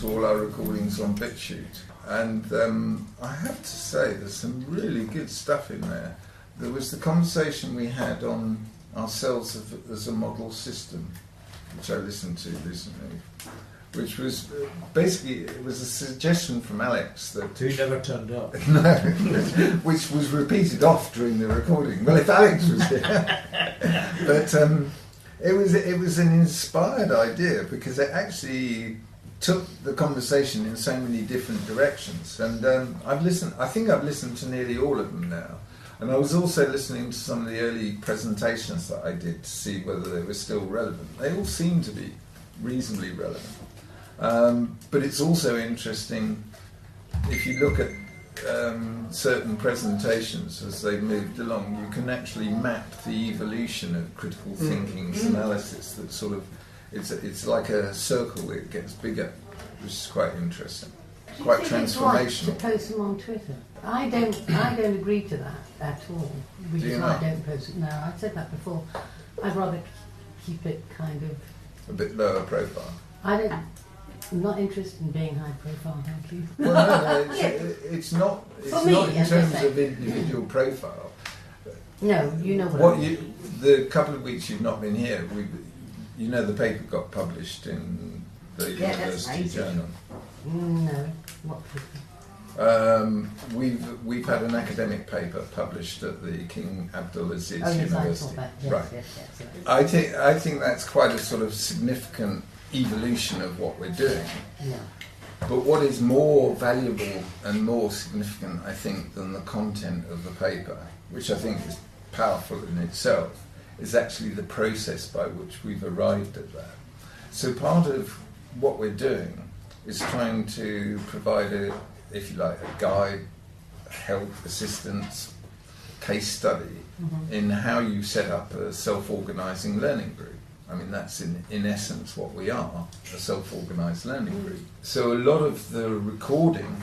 to all our recordings on BitChute. And I have to say, there's some really good stuff in there. There was the conversation we had on ourselves as a model system, which I listened to recently, which was basically, it was a suggestion from Alex that... Who never turned up. No, which was repeated off during the recording. Well, if Alex was here. But it was an inspired idea, because it actually took the conversation in so many different directions. And I think I've listened to nearly all of them now. And I was also listening to some of the early presentations that I did to see whether they were still relevant. They all seem to be reasonably relevant. But it's also interesting, if you look at certain presentations as they moved along, you can actually map the evolution of critical thinking's analysis. That sort of, it's like a circle, it gets bigger, which is quite interesting. Quite transformational. To post them on Twitter. I don't agree to that at all. Which is why I don't post it. No, I've said that before. I'd rather keep it kind of a bit lower profile. I'm not interested in being high profile, thank you. Well, no, it's not. It's not in terms of individual profile. No, you know what I mean. The couple of weeks you've not been here, you know, the paper got published in the University Journal. No, what paper? We've had an academic paper published at the King Abdulaziz University. I saw that. Yes, right. Yes. I think that's quite a sort of significant evolution of what we're doing. Yeah. But what is more valuable and more significant, I think, than the content of the paper, which I think is powerful in itself, is actually the process by which we've arrived at that. So part of what we're doing is trying to provide if you like, a guide, help, assistance, case study in how you set up a self-organising learning group. I mean, that's in essence what we are, a self-organised learning group. So a lot of the recording,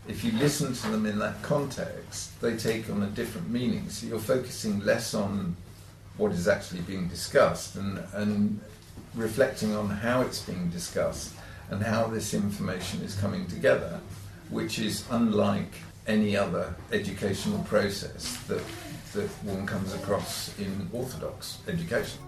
if you listen to them in that context, they take on a different meaning. So you're focusing less on what is actually being discussed and reflecting on how it's being discussed and how this information is coming together, which is unlike any other educational process that one comes across in orthodox education.